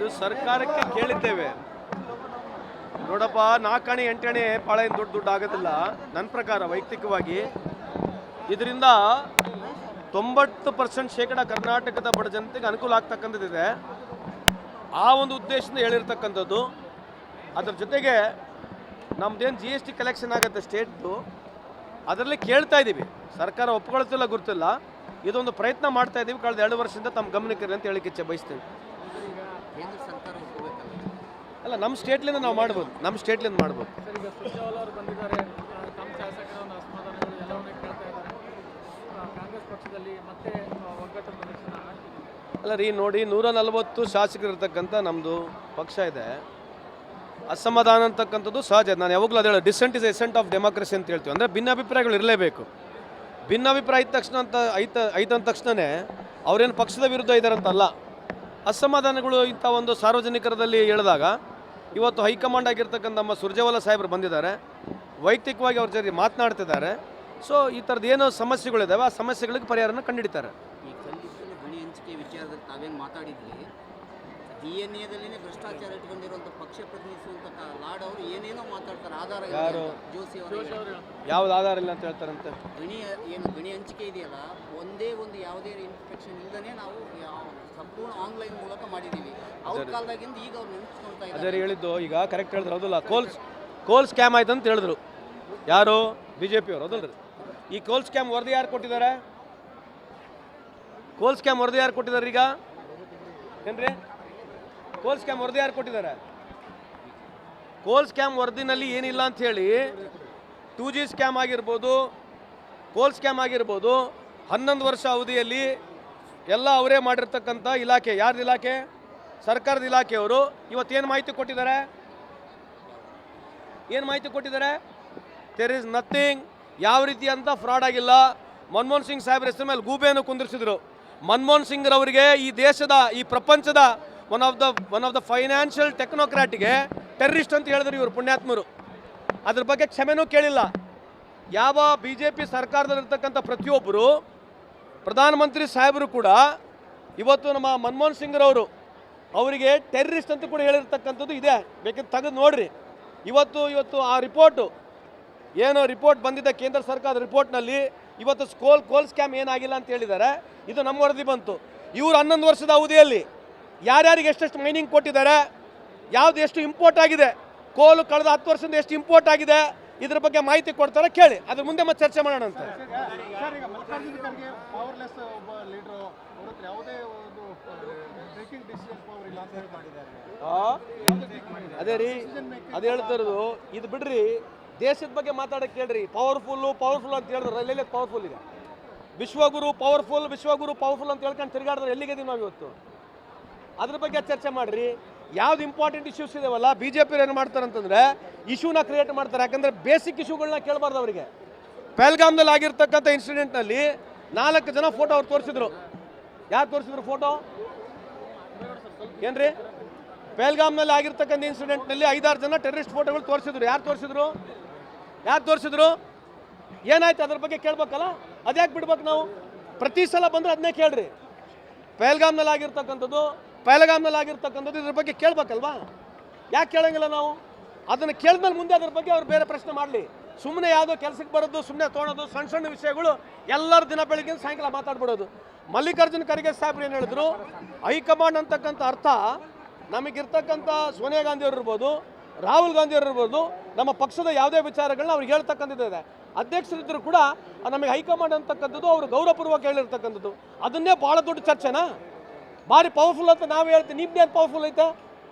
ಇದು ಸರ್ಕಾರಕ್ಕೆ ಕೇಳಿದ್ದೇವೆ. ನೋಡಪ್ಪ, 4 ಅಣೆ 8 ಅಣೆ ಭಾಳ ಏನು ದೊಡ್ಡ ದುಡ್ಡು ಆಗೋದಿಲ್ಲ. ನನ್ನ ಪ್ರಕಾರ ವೈಯಕ್ತಿಕವಾಗಿ ಇದರಿಂದ 90% ಶೇಕಡ ಕರ್ನಾಟಕದ ಬಡ ಜನತೆಗೆ ಅನುಕೂಲ ಆಗ್ತಕ್ಕಂಥದ್ದಿದೆ. ಆ ಒಂದು ಉದ್ದೇಶದಿಂದ ಹೇಳಿರ್ತಕ್ಕಂಥದ್ದು. ಅದ್ರ ಜೊತೆಗೆ ನಮ್ಮದೇನು GST ಕಲೆಕ್ಷನ್ ಆಗುತ್ತೆ ಸ್ಟೇಟ್ದು, ಅದರಲ್ಲಿ ಕೇಳ್ತಾ ಇದ್ದೀವಿ. ಸರ್ಕಾರ ಒಪ್ಕೊಳ್ತಿಲ್ಲ ಗೊತ್ತಿಲ್ಲ, ಇದೊಂದು ಪ್ರಯತ್ನ ಮಾಡ್ತಾ ಇದ್ದೀವಿ. ಕಳೆದ 2 ವರ್ಷದಿಂದ ತಮ್ಮ ಗಮನಕ್ಕೆ ಅಂತ ಹೇಳಿಕ್ಕೆ ಇಚ್ಛೆ ಬಯಸ್ತೇನೆ. ಅಲ್ಲ, ನಮ್ಮ ಸ್ಟೇಟ್ಲಿಂದ ನಾವು ಮಾಡ್ಬೋದು, ನಮ್ಮ ಸ್ಟೇಟ್ಲಿಂದ ಮಾಡ್ಬೋದು. ಅಲ್ಲ ರೀ, ನೋಡಿ, 140 ಶಾಸಕರು ಇರ್ತಕ್ಕಂಥ ನಮ್ಮದು ಪಕ್ಷ ಇದೆ. ಅಸಮಾಧಾನ ಅಂತಕ್ಕಂಥದ್ದು ಸಹಜ. ನಾನು ಯಾವಾಗಲೂ ಅದೇ ಹೇಳೋದು, ಡಿಸೆಂಟ್ ಇಸ್ ಎಸೆಂಟ್ ಆಫ್ ಡೆಮಾಕ್ರಸಿ ಅಂತ ಹೇಳ್ತೀವಿ. ಅಂದರೆ ಭಿನ್ನಾಭಿಪ್ರಾಯಗಳು ಇರಲೇಬೇಕು. ಭಿನ್ನಾಭಿಪ್ರಾಯ ಇದ್ದ ತಕ್ಷಣ ಐತಂದ ತಕ್ಷಣವೇ ಅವರೇನು ಪಕ್ಷದ ವಿರುದ್ಧ ಇದ್ದಾರಂತಲ್ಲ. ಅಸಮಾಧಾನಗಳು ಇಂಥ ಒಂದು ಸಾರ್ವಜನಿಕರದಲ್ಲಿ ಹೇಳಿದಾಗ ಇವತ್ತು ಹೈಕಮಾಂಡ್ ಆಗಿರ್ತಕ್ಕಂಥ ನಮ್ಮ ಸುರ್ಜೇವಾಲಾ ಸಾಹೇಬರು ಬಂದಿದ್ದಾರೆ. ವೈಯಕ್ತಿಕವಾಗಿ ಅವ್ರ ಜೊತೆ ಮಾತನಾಡ್ತಿದ್ದಾರೆ. ಸೊ ಈ ಥರದ್ದು ಏನೋ ಸಮಸ್ಯೆಗಳಿದ್ದಾವೆ, ಆ ಸಮಸ್ಯೆಗಳಿಗೆ ಪರಿಹಾರನ ಕಂಡುಹಿಡಿತಾರೆ. ಈ ಕಲ್ಲಿದ್ದಲು ಗಣಿ ಹಂಚಿಕೆ ವಿಚಾರದಲ್ಲಿ ತಾವೇನು ಮಾತಾಡಿದ್ರಿ, DNA ಭ್ರಷ್ಟಾಚಾರ ಇಟ್ಕೊಂಡಿರುವಂಥ ಪಕ್ಷ ಪ್ರತಿನಿಧಿಸುವಂಥ ಲಾಡ್ ಅವರು ಏನೇನೋ ಮಾತಾಡ್ತಾರೆ. ಆಧಾರ ಯಾರು? ಜೋಶಿ ಅವರು ಯಾವ್ದು ಆಧಾರ ಇಲ್ಲ ಅಂತ ಹೇಳ್ತಾರಂತೆ. ಗಣಿ ಹಂಚಿಕೆ ಇದೆಯಲ್ಲ, ಒಂದೇ ಒಂದು ಯಾವುದೇ ಇನ್ಸ್ಪೆಕ್ಷನ್ ಇಲ್ಲದೇ ನಾವು ಸಂಪೂರ್ಣ ಆನ್ಲೈನ್ ಮೂಲಕ ಮಾಡಿದ್ದೀವಿ. ಅವ್ರ ಕಾಲದಾಗಿಂದ ಈಗ ಅವ್ರು ನೆನಪಿಸ್ಕೊಳ್ತಾ ಇದ್ದಾರೆ. ಅದೇ ಹೇಳಿದ್ದು, ಈಗ ಕರೆಕ್ಟ್ ಹೇಳಿದ್ರು. ಹೌದಲ್ಲ, ಕೋಲ್ ಸ್ಕ್ಯಾಮ್ ಆಯ್ತು ಅಂತ ಹೇಳಿದ್ರು. ಯಾರು? BJP ಅವರು. ಹೌದಲ್ರಿ? ಈ ಕೋಲ್ ಸ್ಕ್ಯಾಮ್ ವರದಿ ಯಾರು ಕೊಟ್ಟಿದ್ದಾರೆ? ಕೋಲ್ ಸ್ಕ್ಯಾಮ್ ವರದಿ ಯಾರು ಕೊಟ್ಟಿದ್ದಾರೆ? ಈಗ ಏನ್ರಿ ಕೋಲ್ ಸ್ಕ್ಯಾಮ್ ವರದಿ ಯಾರು ಕೊಟ್ಟಿದ್ದಾರೆ? ಕೋಲ್ ಸ್ಕ್ಯಾಮ್ ವರದಿನಲ್ಲಿ ಏನಿಲ್ಲ ಅಂತ ಹೇಳಿ 2G ಸ್ಕ್ಯಾಮ್ ಆಗಿರ್ಬೋದು, ಕೋಲ್ ಸ್ಕ್ಯಾಮ್ ಆಗಿರ್ಬೋದು, 11 ವರ್ಷ ಅವಧಿಯಲ್ಲಿ ಎಲ್ಲ ಅವರೇ ಮಾಡಿರ್ತಕ್ಕಂಥ ಇಲಾಖೆ. ಯಾರ್ದು ಇಲಾಖೆ? ಸರ್ಕಾರದ ಇಲಾಖೆಯವರು. ಇವತ್ತೇನು ಮಾಹಿತಿ ಕೊಟ್ಟಿದ್ದಾರೆ? ಏನು ಮಾಹಿತಿ ಕೊಟ್ಟಿದ್ದಾರೆ? There is nothing. ಯಾವ ರೀತಿ ಅಂತ ಫ್ರಾಡ್ ಆಗಿಲ್ಲ. ಮನಮೋಹನ್ ಸಿಂಗ್ ಸಾಹೇಬ್ರ ಹೆಸರು ಮೇಲೆ ಗೂಬೆಯನ್ನು ಕುಂದಿರಿಸಿದ್ರು. ಮನಮೋಹನ್ ಸಿಂಗ್ರವರಿಗೆ ಈ ದೇಶದ, ಈ ಪ್ರಪಂಚದ ಒನ್ ಆಫ್ ದ ಫೈನಾನ್ಷಿಯಲ್ ಟೆಕ್ನೋಕ್ರಾಟಿಗೆ ಟೆರರಿಸ್ಟ್ ಅಂತ ಹೇಳಿದ್ರು ಇವರು ಪುಣ್ಯಾತ್ಮರು. ಅದ್ರ ಬಗ್ಗೆ ಕ್ಷಮೆನೂ ಕೇಳಿಲ್ಲ. ಯಾವ BJP ಸರ್ಕಾರದಲ್ಲಿರ್ತಕ್ಕಂಥ ಪ್ರತಿಯೊಬ್ಬರು, ಪ್ರಧಾನಮಂತ್ರಿ ಸಾಹೇಬರು ಕೂಡ ಇವತ್ತು ನಮ್ಮ ಮನಮೋಹನ್ ಸಿಂಗ್ರವರು ಅವರಿಗೆ ಟೆರರಿಸ್ಟ್ ಅಂತ ಕೂಡ ಹೇಳಿರ್ತಕ್ಕಂಥದ್ದು ಇದೆ. ಬೇಕಿದ್ರೆ ತೆಗೆದು ನೋಡ್ರಿ. ಇವತ್ತು ಆ ರಿಪೋರ್ಟು ಏನು ರಿಪೋರ್ಟ್ ಬಂದಿದೆ ಕೇಂದ್ರ ಸರ್ಕಾರದ ರಿಪೋರ್ಟ್ನಲ್ಲಿ, ಇವತ್ತು ಕೋಲ್ ಸ್ಕ್ಯಾಮ್ ಏನಾಗಿಲ್ಲ ಅಂತ ಹೇಳಿದ್ದಾರೆ. ಇದು ನಮ್ಮ ವರದಿ ಬಂತು. ಇವರು 11 ವರ್ಷದ ಅವಧಿಯಲ್ಲಿ ಯಾರ್ಯಾರಿಗೆ ಎಷ್ಟೆಷ್ಟು ಮೈನಿಂಗ್ ಕೊಟ್ಟಿದ್ದಾರೆ, ಯಾವ್ದು ಎಷ್ಟು ಇಂಪೋರ್ಟ್ ಆಗಿದೆ, ಕೋಲು ಕಳೆದ 10 ವರ್ಷದಿಂದ ಎಷ್ಟು ಇಂಪೋರ್ಟ್ ಆಗಿದೆ, ಇದ್ರ ಬಗ್ಗೆ ಮಾಹಿತಿ ಕೊಡ್ತಾರೆ. ಕೇಳಿ, ಅದ್ರ ಮುಂದೆ ಮತ್ತೆ ಚರ್ಚೆ ಮಾಡೋಣ ಅಂತ. ಅದೇ ರೀ, ಅದು ಹೇಳ್ತಾ ಇರೋದು. ಇದು ಬಿಡ್ರಿ, ದೇಶದ ಬಗ್ಗೆ ಮಾತಾಡಕ್ಕೆ ಕೇಳ್ರಿ. ಪವರ್ಫುಲ್ ಅಂತ ಹೇಳಿದ್ರೆ ಎಲ್ಲೆಲ್ಲಿ ಪವರ್ಫುಲ್ ಇದೆ? ವಿಶ್ವಗುರು ಪವರ್ಫುಲ್ ಅಂತ ಹೇಳ್ಕೊಂಡು ತಿರುಗಾಡಿದ್ರೆ ಎಲ್ಲಿಗೆದೀವಿ ನಾವು ಇವತ್ತು? ಅದ್ರ ಬಗ್ಗೆ ಚರ್ಚೆ ಮಾಡ್ರಿ. ಯಾವ್ದು ಇಂಪಾರ್ಟೆಂಟ್ ಇಶ್ಯೂಸ್ ಇದಾವಲ್ಲ, BJP ಏನು ಮಾಡ್ತಾರೆ ಅಂತಂದ್ರೆ ಇಶ್ಯೂನ ಕ್ರಿಯೇಟ್ ಮಾಡ್ತಾರೆ. ಯಾಕಂದ್ರೆ ಬೇಸಿಕ್ ಇಶ್ಯೂಗಳನ್ನ ಕೇಳಬಾರ್ದು ಅವರಿಗೆ. ಪಹಲ್ಗಾಮ್ನಲ್ಲಿ ಆಗಿರ್ತಕ್ಕಂಥ ಇನ್ಸಿಡೆಂಟ್ನಲ್ಲಿ 4 ಜನ ಫೋಟೋ ಅವ್ರು ತೋರಿಸಿದ್ರು. ಯಾರು ತೋರಿಸಿದ್ರು ಫೋಟೋ? ಏನ್ರಿ? ಪಹಲ್ಗಾಮ್ನಲ್ಲಿ ಆಗಿರ್ತಕ್ಕಂಥ ಇನ್ಸಿಡೆಂಟ್ನಲ್ಲಿ 5-6 ಜನ ಟೆರರಿಸ್ಟ್ ಫೋಟೋಗಳು ತೋರಿಸಿದ್ರು. ಯಾರು ತೋರಿಸಿದ್ರು? ಏನಾಯ್ತು? ಅದ್ರ ಬಗ್ಗೆ ಕೇಳ್ಬೇಕಲ್ಲ. ಅದ್ಯಾಕೆ ಬಿಡ್ಬೇಕು ನಾವು? ಪ್ರತಿ ಸಲ ಬಂದ್ರೆ ಅದನ್ನೇ ಕೇಳ್ರಿ. ಪಹಲ್ಗಾಮ್ನಲ್ಲಿ ಆಗಿರ್ತಕ್ಕಂಥದ್ದು ಇದ್ರ ಬಗ್ಗೆ ಕೇಳ್ಬೇಕಲ್ವಾ? ಯಾಕೆ ಕೇಳಂಗಿಲ್ಲ ನಾವು? ಅದನ್ನು ಕೇಳಿದ್ಮೇಲೆ ಮುಂದೆ ಅದ್ರ ಬಗ್ಗೆ ಅವ್ರು ಬೇರೆ ಪ್ರಶ್ನೆ ಮಾಡಲಿ. ಸುಮ್ಮನೆ ಯಾವುದೋ ಕೆಲಸಕ್ಕೆ ಬರೋದು, ಸುಮ್ಮನೆ ತೊಗೊಳೋದು, ಸಣ್ಣ ವಿಷಯಗಳು ಎಲ್ಲರ ದಿನ ಬೆಳಿಗ್ಗೆ ಸಾಯಂಕಾಲ ಮಾತಾಡ್ಬಿಡೋದು. ಮಲ್ಲಿಕಾರ್ಜುನ್ ಖರ್ಗೆ ಸಾಹೇಬ್ರು ಏನು ಹೇಳಿದ್ರು? ಹೈಕಮಾಂಡ್ ಅಂತಕ್ಕಂಥ ಅರ್ಥ ನಮಗಿರ್ತಕ್ಕಂಥ ಸೋನಿಯಾ ಗಾಂಧಿ ಅವರು ಇರ್ಬೋದು, ರಾಹುಲ್ ಗಾಂಧಿ ಅವರು ಇರ್ಬೋದು, ನಮ್ಮ ಪಕ್ಷದ ಯಾವುದೇ ವಿಚಾರಗಳನ್ನ ಅವ್ರಿಗೆ ಹೇಳ್ತಕ್ಕಂಥದ್ದು. ಅಧ್ಯಕ್ಷರಿದ್ದರೂ ಕೂಡ ನಮಗೆ ಹೈಕಮಾಂಡ್ ಅಂತಕ್ಕಂಥದ್ದು ಅವರು ಗೌರವಪೂರ್ವಕ ಹೇಳಿರ್ತಕ್ಕಂಥದ್ದು. ಅದನ್ನೇ ಭಾಳ ದೊಡ್ಡ ಚರ್ಚೆನಾ? ಭಾರಿ ಪವರ್ಫುಲ್ ಅಂತ ನಾವು ಹೇಳ್ತೀವಿ. ನಿಮ್ದೇನು ಪವರ್ಫುಲ್ ಐತೆ?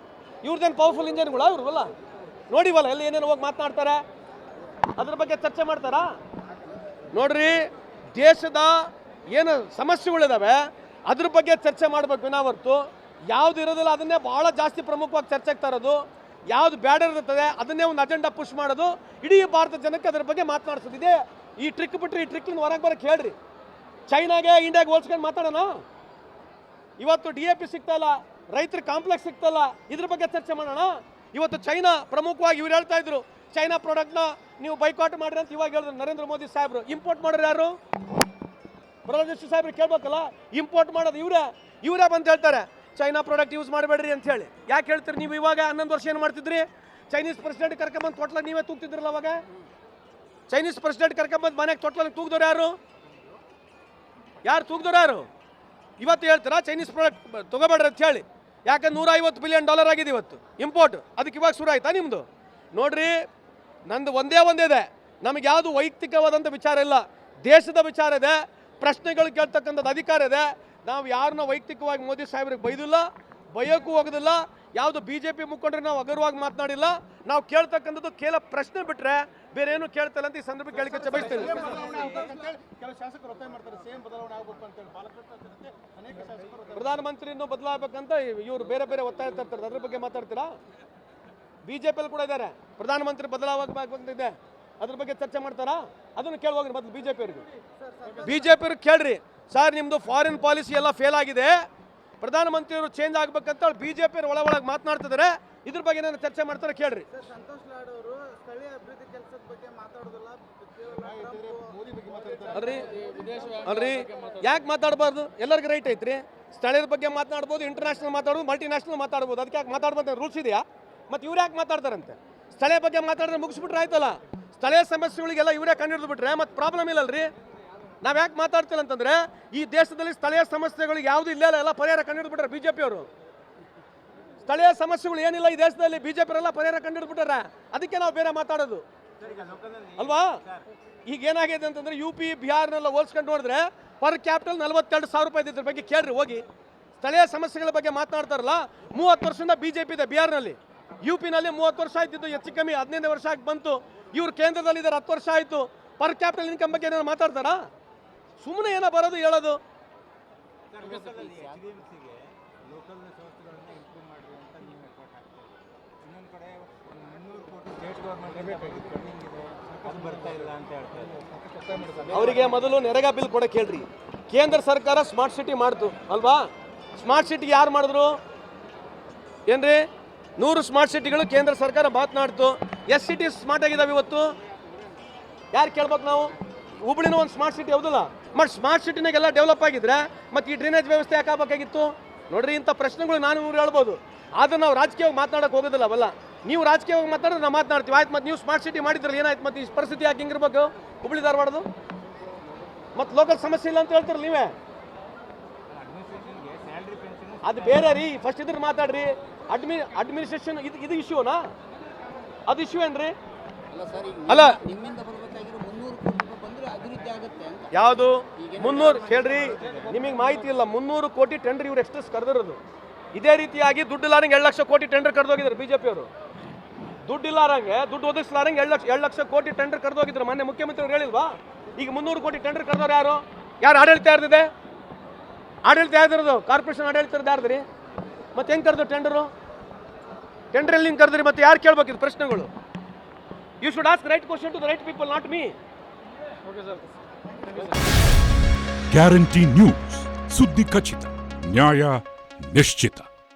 ಇವ್ರದ್ದೇನು ಪವರ್ಫುಲ್ ಇಂಜಿನ್ಗಳ ಇವ್ರಲ್ಲ? ನೋಡಿವಲ್ಲ ಎಲ್ಲ ಏನೇನು ಹೋಗಿ ಮಾತನಾಡ್ತಾರೆ. ಅದ್ರ ಬಗ್ಗೆ ಚರ್ಚೆ ಮಾಡ್ತಾರಾ? ನೋಡ್ರಿ, ದೇಶದ ಏನು ಸಮಸ್ಯೆಗಳಿದಾವೆ ಅದ್ರ ಬಗ್ಗೆ ಚರ್ಚೆ ಮಾಡಬೇಕು ವಿನಾ ಹೊರತು ಯಾವ್ದು ಇರೋದಿಲ್ಲ ಅದನ್ನೇ ಭಾಳ ಜಾಸ್ತಿ ಪ್ರಮುಖವಾಗಿ ಚರ್ಚೆಗೆ ತರೋದು, ಯಾವ್ದು ಬ್ಯಾಡ ಇರುತ್ತದೆ ಅದನ್ನೇ ಒಂದು ಅಜೆಂಡಾ ಪುಷ್ ಮಾಡೋದು, ಇಡೀ ಭಾರತ ಜನಕ್ಕೆ ಅದ್ರ ಬಗ್ಗೆ ಮಾತನಾಡಿಸೋದು. ಇದೇ ಈ ಟ್ರಿಕ್ ಬಿಟ್ಟರೆ ಈ ಟ್ರಿಕ್ಲಿಂದ ಹೊರಗೆ ಬರೋಕ್ಕೆ ಹೇಳ್ರಿ. ಚೈನಾಗೆ ಇಂಡಿಯಾಗೆ ಹೋಲ್ಸ್ಕೊಂಡು ಮಾತಾಡೋಣ. ಇವತ್ತು DAP ಸಿಗ್ತಾ ಇಲ್ಲ, ರೈತರ ಕಾಂಪ್ಲೆಕ್ಸ್ ಸಿಗ್ತಾ ಇಲ್ಲ, ಇದ್ರ ಬಗ್ಗೆ ಚರ್ಚೆ ಮಾಡೋಣ. ಇವತ್ತು ಚೈನಾ ಪ್ರಮುಖವಾಗಿ ಇವ್ರು ಹೇಳ್ತಾ ಇದ್ರು, ಚೈನಾ ಪ್ರಾಡಕ್ಟ್ನ ನೀವು ಬೈಕಾಟ್ ಮಾಡ್ರಿ ಅಂತ ಇವಾಗ ಹೇಳಿದ್ರು ನರೇಂದ್ರ ಮೋದಿ ಸಾಹೇಬರು. ಇಂಪೋರ್ಟ್ ಮಾಡೋರು ಯಾರು? ಪ್ರಧಾನಮಂತ್ರಿ ಸಾಹೇಬ್ರು ಕೇಳ್ಬೇಕಲ್ಲ. ಇಂಪೋರ್ಟ್ ಮಾಡೋದು ಇವರೇ ಬಂದು ಹೇಳ್ತಾರೆ ಚೈನಾ ಪ್ರಾಡಕ್ಟ್ ಯೂಸ್ ಮಾಡಬೇಡ್ರಿ ಅಂತ ಹೇಳಿ. ಯಾಕೆ ಹೇಳ್ತೀರಿ ನೀವು? ಇವಾಗ 11 ವರ್ಷ ಏನು ಮಾಡ್ತಿದ್ರಿ? ಚೈನೀಸ್ ಪ್ರೆಸಿಡೆಂಟ್ ಕರ್ಕೊಂಬಂದು ತೊಟ್ಲ ನೀವೇ ತೂಗ್ತಿದ್ರಲ್ಲ ಅವಾಗ. ಚೈನೀಸ್ ಪ್ರೆಸಿಡೆಂಟ್ ಕರ್ಕೊಂಬಂದು ಮನೆಗೆ ತೊಟ್ಲಲ್ಲಿ ತೂಗ್ದವ್ರು ಯಾರು? ತೂಗ್ದವ್ರು ಯಾರು? ಇವತ್ತು ಹೇಳ್ತೀರಾ ಚೈನೀಸ್ ಪ್ರಾಡಕ್ಟ್ ತೊಗೋಬೇಡ್ರಿ ಅಂತ ಹೇಳಿ. ಯಾಕಂದ್ರೆ $150 ಬಿಲಿಯನ್ ಆಗಿದೆ ಇವತ್ತು ಇಂಪೋರ್ಟ್. ಅದಕ್ಕೆ ಇವಾಗ ಶುರು ಆಯ್ತಾ ನಿಮ್ಮದು? ನೋಡ್ರಿ, ನಂದು ಒಂದೇ ಇದೆ, ನಮಗೆ ಯಾವುದು ವೈಯಕ್ತಿಕವಾದಂಥ ವಿಚಾರ ಇಲ್ಲ, ದೇಶದ ವಿಚಾರ ಇದೆ, ಪ್ರಶ್ನೆಗಳು ಕೇಳ್ತಕ್ಕಂಥದ್ದು ಅಧಿಕಾರ ಇದೆ. ನಾವು ಯಾರನ್ನ ವೈಯಕ್ತಿಕವಾಗಿ ಮೋದಿ ಸಾಹೇಬ್ರಿಗೆ ಬೈದಿಲ್ಲ, ಬೈಯೋಕ್ಕೂ ಹೋಗೋದಿಲ್ಲ. ಯಾವುದು BJP ಮುಖಂಡರು ನಾವು ಅಗರವಾಗಿ ಮಾತನಾಡಿಲ್ಲ. ನಾವು ಕೇಳ್ತಕ್ಕಂಥದ್ದು ಕೇಳ ಪ್ರಶ್ನೆ ಬಿಟ್ಟರೆ ಬೇರೆ ಏನು ಕೇಳ್ತಲ್ಲ ಅಂತ ಈ ಸಂದರ್ಭ ಕೇಳಿಕೆ ಬಯಸ್ತೀನಿ. ಪ್ರಧಾನಮಂತ್ರಿನೂ ಬದಲಾಗಬೇಕಂತ ಇವರು ಬೇರೆ ಬೇರೆ ಒತ್ತಾಯ ತರ್ತಾರೆ. ಅದ್ರ ಬಗ್ಗೆ ಮಾತಾಡ್ತೀರಾ? BJPಯಲ್ಲಿ ಕೂಡ ಇದ್ದಾರೆ, ಪ್ರಧಾನಮಂತ್ರಿ ಬದಲಾಗಬೇಕಂತಿದೆ, ಅದ್ರ ಬಗ್ಗೆ ಚರ್ಚೆ ಮಾಡ್ತಾರಾ? ಅದನ್ನು ಕೇಳುವಾಗ ಮೊದಲು BJP ಕೇಳ್ರಿ. ಸರ್, ನಿಮ್ಮದು ಫಾರಿನ್ ಪಾಲಿಸಿ ಎಲ್ಲ ಫೇಲ್ ಆಗಿದೆ, ಪ್ರಧಾನಮಂತ್ರಿಯವರು ಚೇಂಜ್ ಆಗ್ಬೇಕಂತ BJP ಒಳಗೆ ಮಾತನಾಡ್ತಿದ್ದಾರೆ. ಇದ್ರ ಬಗ್ಗೆ ಏನಾದ್ರು ಚರ್ಚೆ ಮಾಡ್ತಾರೆ ಕೇಳ್ರಿ. ಸಂತೋಷ್ ಲಾಡ್ ಅವರು ಸ್ಥಳೀಯ ಅಭಿವೃದ್ಧಿ ಕೆಲಸದ ಬಗ್ಗೆ ಮಾತಾಡೋದಿಲ್ಲ, ಅಲ್ರಿ ಯಾಕೆ ಮಾತಾಡಬಾರ್ದು? ಎಲ್ಲರಿಗೂ ರೈಟ್ ಐತ್ರಿ. ಸ್ಥಳೀಯರ ಬಗ್ಗೆ ಮಾತನಾಡ್ಬೋದು, ಇಂಟರ್ನ್ಯಾಷನಲ್ ಮಾತಾಡ್ಬೋದು, ಮಲ್ಟಿನ್ಯಾಷನಲ್ ಮಾತಾಡ್ಬೋದು. ಅದಕ್ಕೆ ಯಾಕೆ ಮಾತಾಡ್ಬೋದು ರೂಲ್ಸ್ ಇದೆಯಾ? ಮತ್ತು ಇವ್ರು ಯಾಕೆ ಮಾತಾಡ್ತಾರಂತೆ? ಸ್ಥಳೀಯ ಬಗ್ಗೆ ಮಾತಾಡಿದ್ರೆ ಮುಗಿಸ್ಬಿಟ್ರೆ ಆಯ್ತಲ್ಲ. ಸ್ಥಳೀಯ ಸಮಸ್ಯೆಗಳಿಗೆಲ್ಲ ಇವರೇ ಕಂಡು ಬಿಟ್ರೆ ಮತ್ತೆ ಪ್ರಾಬ್ಲಮ್ ಇಲ್ಲಲ್ರಿ. ನಾವು ಯಾಕೆ ಮಾತಾಡ್ತಿಲ್ಲ ಅಂತಂದ್ರೆ, ಈ ದೇಶದಲ್ಲಿ ಸ್ಥಳೀಯ ಸಮಸ್ಯೆಗಳಿಗೆ ಯಾವುದು ಇಲ್ಲ, ಎಲ್ಲ ಪರಿಹಾರ ಕಂಡುಹಿಡಿದ್ಬಿಟ್ರೆ BJP ಅವರು. ಸ್ಥಳೀಯ ಸಮಸ್ಯೆಗಳು ಏನಿಲ್ಲ ಈ ದೇಶದಲ್ಲಿ, BJP ಅವರೆಲ್ಲ ಪರಿಹಾರ ಕಂಡುಹಿಡಿದ್ಬಿಟ್ಟಾರೆ. ಅದಕ್ಕೆ ನಾವು ಬೇರೆ ಮಾತಾಡೋದು ಅಲ್ವಾ? ಈಗ ಏನಾಗಿದೆ ಅಂತಂದ್ರೆ, UP ಬಿಹಾರ್ನೆಲ್ಲ ಹೋಲ್ಸ್ಕೊಂಡು ನೋಡಿದ್ರೆ ಪರ್ ಕ್ಯಾಪಿಟಲ್ 42,000 ರೂಪಾಯಿ ಇದ್ರ ಬಗ್ಗೆ ಕೇಳ್ರಿ ಹೋಗಿ. ಸ್ಥಳೀಯ ಸಮಸ್ಯೆಗಳ ಬಗ್ಗೆ ಮಾತನಾಡ್ತಾರಲ್ಲ, 30 ವರ್ಷದಿಂದ BJP ಇದೆ ಬಿಹಾರ್ನಲ್ಲಿ. UPನಲ್ಲಿ 30 ವರ್ಷ ಆಯ್ತಿದ್ದು, ಹೆಚ್ಚು ಕಮ್ಮಿ 15 ವರ್ಷ ಆಗಿ ಬಂತು. ಇವ್ರು ಕೇಂದ್ರದಲ್ಲಿ ಇದ್ದಾರೆ, 10 ವರ್ಷ ಆಯಿತು. ಪರ್ ಕ್ಯಾಪಿಟಲ್ ಇನ್ಕಮ್ ಬಗ್ಗೆ ಏನಾದ್ರು ಮಾತಾಡ್ತಾರಾ? ಸುಮ್ಮನೆ ಏನೋ ಬರೋದು ಹೇಳೋದು. ಅವರಿಗೆ ಮೊದಲು ನರೇಗಾ ಬಿಲ್ ಕೊಡಕ್ಕೆ ಹೇಳ್ರಿ. ಕೇಂದ್ರ ಸರ್ಕಾರ ಸ್ಮಾರ್ಟ್ ಸಿಟಿ ಮಾಡ್ತು ಅಲ್ವಾ? ಸ್ಮಾರ್ಟ್ ಸಿಟಿಗೆ ಯಾರು ಮಾಡಿದ್ರು ಏನ್ರಿ? 100 ಸ್ಮಾರ್ಟ್ ಸಿಟಿಗಳು ಕೇಂದ್ರ ಸರ್ಕಾರ ಮಾತನಾಡ್ತು. ಎಷ್ಟು ಸಿಟಿ ಸ್ಮಾರ್ಟ್ ಆಗಿದಾವೆ ಇವತ್ತು? ಯಾರು ಕೇಳ್ಬೇಕು ನಾವು? ಹುಬ್ಳಿನೂ ಒಂದು ಸ್ಮಾರ್ಟ್ ಸಿಟಿ ಹೌದಲ್ಲ? ಮತ್ತು ಸ್ಮಾರ್ಟ್ ಸಿಟಿನಾಗೆಲ್ಲ ಡೆವಲಪ್ ಆಗಿದ್ರೆ ಮತ್ತು ಈ ಡ್ರೈನೇಜ್ ವ್ಯವಸ್ಥೆ ಯಾಕೆ ಆಗಬೇಕಾಗಿತ್ತು? ನೋಡ್ರಿ, ಇಂಥ ಪ್ರಶ್ನೆಗಳು ನಾನು ಇವ್ರು ಹೇಳ್ಬೋದು, ಆದರೆ ನಾವು ರಾಜಕೀಯವಾಗಿ ಮಾತನಾಡಕ್ಕೆ ಹೋಗೋದಿಲ್ಲ ಅವಲ್ಲ. ನೀವು ರಾಜಕೀಯವಾಗಿ ಮಾತಾಡಿದ್ರೆ ನಾವು ಮಾತನಾಡ್ತೀವಿ, ಆಯ್ತು. ಮತ್ತು ನೀವು ಸ್ಮಾರ್ಟ್ ಸಿಟಿ ಮಾಡಿದ್ರಲ್ಲಿ ಏನಾಯ್ತು? ಮತ್ತು ಈ ಪರಿಸ್ಥಿತಿ ಯಾಕೆ ಹಿಂಗಿರ್ಬೇಕು ಹುಬ್ಳಿ ಧಾರವಾಡದು? ಮತ್ತು ಲೋಕಲ್ ಸಮಸ್ಯೆ ಇಲ್ಲ ಅಂತ ಹೇಳ್ತೀರಲ್ಲ ನೀವೇ. ಅದು ಬೇರೆ ರೀ, ಫಸ್ಟ್ ಇದ್ರ ಮಾತಾಡ್ರಿ. ಅಡ್ಮಿನಿಸ್ಟ್ರೇಷನ್ ಇದು ಇಶ್ಯೂನಾ? ಅದು ಇಶ್ಯೂ ಏನ್ರಿ? ಅಲ್ಲ, ನಿಮ್ಮಿಂದ ಬರಬೇಕಾಗಿರೋ 300 ಕೋಟಿ ರೂಪಾಯಿ ಬಂದ್ರೆ ಅಭಿವೃದ್ಧಿ ಆಗುತ್ತೆ ಅಂತ. ಯಾವುದು 300? ಕೇಳ್ರಿ, ನಿಮಗೆ ಮಾಹಿತಿ ಇಲ್ಲ. 300 ಕೋಟಿ ಟೆಂಡರ್ ಇವ್ರು ಎಕ್ಸ್ಟ್ರೆಸ್ ಕರೆದಿರೋದು. ಇದೇ ರೀತಿಯಾಗಿ ದುಡ್ಡು ಇಲ್ಲಾರಂಗೆ 2 ಲಕ್ಷ ಕೋಟಿ ಟೆಂಡರ್ ಕರೆದೋಗಿದ್ರು BJP ಅವರು. ದುಡ್ಡು ಇಲ್ಲಾರಂಗೆ, ದುಡ್ಡು ಒದಗಿಸಲಾರಂಗೆ 2 ಲಕ್ಷ ಕೋಟಿ ಟೆಂಡರ್ ಕರೆದೋಗಿದ್ರು. ಮೊನ್ನೆ ಮುಖ್ಯಮಂತ್ರಿ ಅವ್ರು ಹೇಳಿಲ್ವಾ? ಈಗ 300 ಕೋಟಿ ಟೆಂಡರ್ ಕರೆದವ್ರು ಯಾರು ಆಡಳಿತ ಯಾರ್ದಿದೆ? ಆಡಳಿತ ಯಾರ್ದಿರೋದು? ಕಾರ್ಪೊರೇಷನ್ ಆಡಳಿತ ಯಾರ್ದ್ರಿ? ಮತ್ತೆ ಹೆಂಗೆ ಕರೆದು ಟೆಂಡರ್ ಎಲ್ಲಿ ಹಿಂಗೆ ಕರೆದ್ರಿ? ಮತ್ತೆ ಯಾರು ಕೇಳ್ಬೇಕಿದ್ರು ಪ್ರಶ್ನೆಗಳು? You should ask right question to the right people, not me. Okay sir. Guarantee news, ಸುದ್ದಿ ಖಚಿತ, ನ್ಯಾಯ ನಿಶ್ಚಿತ.